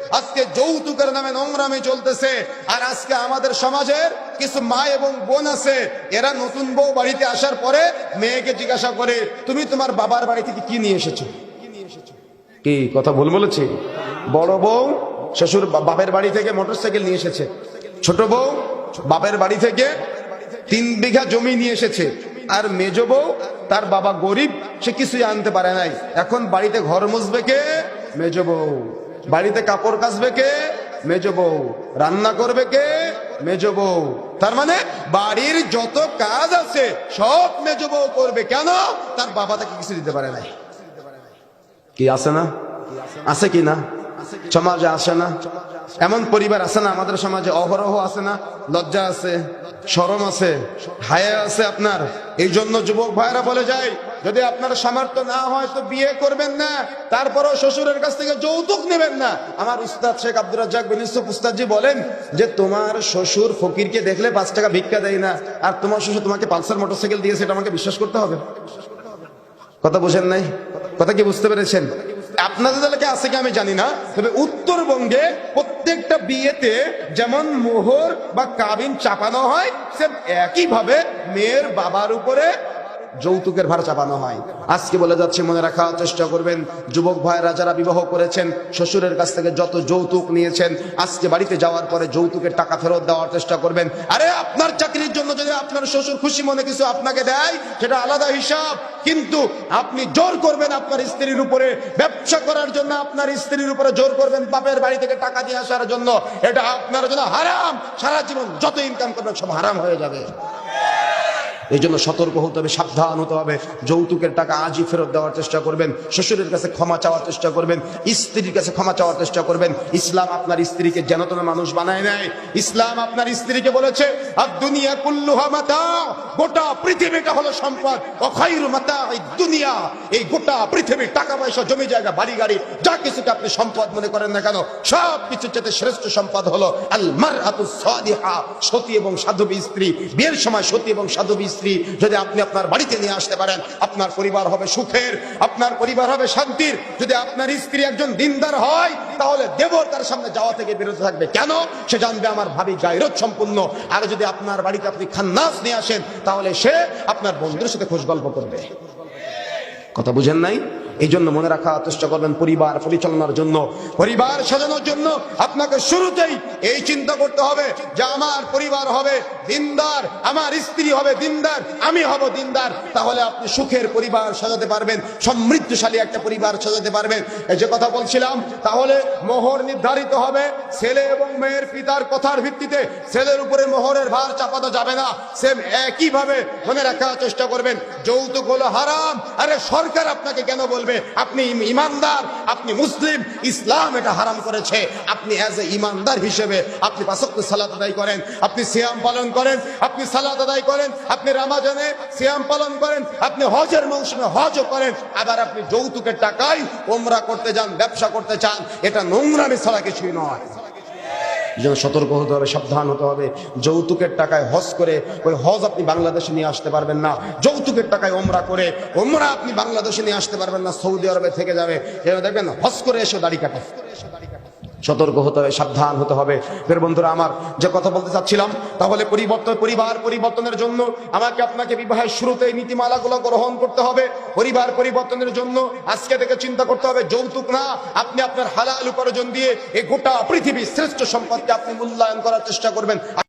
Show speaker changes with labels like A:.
A: আজকে যৌতুকের নামে নোংরামি চলতেছে। আর আজকে আমাদের সমাজের কিছু মা এবং বোন আছে, এরা নতুন বউ বাড়িতে আসার পরে মেয়েকে জিজ্ঞাসা করে, তুমি তোমার বাবার বাড়ি থেকে কি নিয়ে এসেছো? কি কথা ভুল বলেছি? বড় বউ শ্বশুর বাপের বাড়ি থেকে মোটরসাইকেল নিয়ে এসেছে, ছোট বউ বাপের বাড়ি থেকে 3 বিঘা জমি নিয়ে এসেছে, আর মেজ বউ তার বাবা গরিব, সে কিছুই আনতে পারে নাই। এখন বাড়িতে ঘর মুছবে কে? মেজ বউ। বাড়িতে কাপড় কাচবে কে? মেজ বউ। রান্না করবে কে? মেজ বউ। তার মানে বাড়ির যত কাজ আছে সব মেজ বউ করবে। কেন? তার বাবা তাকে কিছু দিতে পারে নাই। কি আছে না? আছে কি না? সমাজে আসে না? এমন পরিবার আছে না আমাদের সমাজে? অহরহ আছে না? লজ্জা আছে, শরম আছে, হায়া আছে আপনার। এই জন্য যুবক ভাইরা বলে যায়, যদি আপনার সামর্থ্য না হয় তো বিয়ে করবেন না, তারপরও শ্বশুরের কাছ থেকে যৌতুক নেবেন না। আমার উস্তাদ শেখ আব্দুর রাজ্জাক বিন ইউসুফ উস্তাদজি বলেন যে, তোমার শ্বশুর ফকিরকে দেখলে 5 টাকা ভিক্ষা দেয় না, আর তোমার শ্বশুর তোমাকে পালসার মোটরসাইকেল দিয়েছে, এটা আমাকে বিশ্বাস করতে হবে? কথা বুঝেন নাই? কথা কি বুঝতে পেরেছেন? আপনাদের এলাকায় আছে কি আমি জানি না, তবে উত্তরবঙ্গে প্রত্যেকটা বিয়েতে যেমন মোহর বা কাবিন চাপানো হয়, সেম একইভাবে মেয়ের বাবার উপরে যৌতুকের ভার চাপানো হয়। আজকে বলে যাচ্ছে, মনে রাখার চেষ্টা করবেন, যুবক ভাইরা যারা বিবাহ করেছেন, শ্বশুরের কাছ থেকে যত যৌতুক নিয়েছেন, আজকে বাড়িতে যাওয়ার পরে যৌতুকের টাকা ফেরত দেওয়ার চেষ্টা করবেন। আরে আপনার চাকরির জন্য যদি আপনার শ্বশুর খুশি মনে কিছু আপনাকে দেয়, সেটা আলাদা হিসাব, কিন্তু আপনি জোর করবেন আপনার স্ত্রীর উপরে, ব্যবসা করার জন্য আপনার স্ত্রীর উপরে জোর করবেন বাপের বাড়ি থেকে টাকা দিয়ে আসার জন্য, এটা আপনার জন্য হারাম। সারা জীবন যত ইনকাম করবেন সব হারাম হয়ে যাবে। এই জন্য সতর্ক হতে হবে, সাবধান হতে হবে। যৌতুকের টাকা আজই ফেরত দেওয়ার চেষ্টা করবেন, শ্বশুরের কাছে ক্ষমা চাওয়ার চেষ্টা করবেন, স্ত্রীর কাছে ক্ষমা চাওয়ার চেষ্টা করবেন। ইসলাম আপনার স্ত্রীকে যেন তেন মানুষ বানায় নেয়। ইসলাম আপনার স্ত্রীকে বলেছে, আর দুনিয়া কুল্লুহা মাতা, গোটা পৃথিবীটা হলো সম্পদ, অখাইরু মাতাঈদ দুনিয়া, এই গোটা পৃথিবীর টাকা পয়সা জমি জায়গা বাড়ি গাড়ি যা কিছুকে আপনি সম্পদ মনে করেন না কেন, সব কিছুর চেয়ে শ্রেষ্ঠ সম্পদ হলো আল মারআতুস সালিহা, সতী এবং সাধবী স্ত্রী। বিয়ের সময় সতী এবং সাধবী স্ত্রী যদি আপনি আপনার বাড়িতে নিয়ে আসতে পারেন, আপনার পরিবার হবে সুখের, আপনার পরিবার হবে শান্তির। যদি আপনার স্ত্রী একজন দিনদার হয়, তাহলে দেবর তার সামনে যাওয়া থেকে বিরত থাকবে। কেন? সে জানবে আমার ভাবি গায়রত সম্পূর্ণ। আর যদি আপনার বাড়িতে আপনি খান্নাস নিয়ে আসেন, তাহলে সে আপনার বন্ধুদের সাথে খোঁজ গল্প করবে। কথা বুঝেন নাই? এই জন্য মনে রাখা চেষ্টা করবেন, পরিবার পরিচালনার জন্য, পরিবার সাজানোর জন্য আপনাকে শুরুতেই এই চিন্তা করতে হবে যে আমার পরিবার হবে দিনদার, আমার স্ত্রী হবে দিনদার, আমি হব দিনদার। তাহলে আপনি সুখের পরিবার সাজাতে পারবেন, সমৃদ্ধশালী একটা পরিবার সাজাতে পারবেন। এই যে কথা বলছিলাম, তাহলে মোহর নির্ধারিত হবে ছেলে এবং মেয়ের পিতার কথার ভিত্তিতে। ছেলের উপরে মোহরের ভার চাপানো যাবে না। সেম একইভাবে মনে রাখার চেষ্টা করবেন, যৌতুক হলো হারাম। আরে সরকার আপনাকে কেন বলবে? আপনি ইমানদার, আপনি মুসলিম, ইসলাম এটা হারাম করেছে। আপনি অ্যাজ এ ইমানদার হিসেবে আপনি 5 ওয়াক্ত সালাত আদায় করেন, আপনি সিয়াম পালন করেন, আপনি সালাত আদায় করেন, আপনি রমজানে সিয়াম পালন করেন, আপনি হজের মৌসুমে হজও করেন, আবার আপনি যৌতুকের টাকায় উমরা করতে যান, ব্যবসা করতে চান। এটা নোংরামি ছাড়া কিছুই নয়। যেন সতর্ক হতে হবে, সাবধান হতে হবে। যৌতুকের টাকায় হজ করে ওই হজ আপনি বাংলাদেশে নিয়ে আসতে পারবেন না। যৌতুকের টাকায় ওমরা করে ওমরা আপনি বাংলাদেশে নিয়ে আসতে পারবেন না, সৌদি আরবে থেকে যাবে। দেখবেন হজ করে এসে দাড়ি কাটে। সতর্ক হতে হবে, সাবধান হতে হবে। ফের বন্ধুরা আমার, যে কথা বলতে চাচ্ছিলাম, তাহলে পরিবার পরিবর্তনের জন্য আমাকে আপনাকে বিবাহের শুরুতেই নীতিমালাগুলো গ্রহণ করতে হবে। পরিবার পরিবর্তনের জন্য আজকে থেকে চিন্তা করতে হবে, যৌতুক না, আপনি আপনার হালাল উপার্জন দিয়ে এই গোটা পৃথিবীর শ্রেষ্ঠ সম্পদকে আপনি মূল্যায়ন করার চেষ্টা করবেন।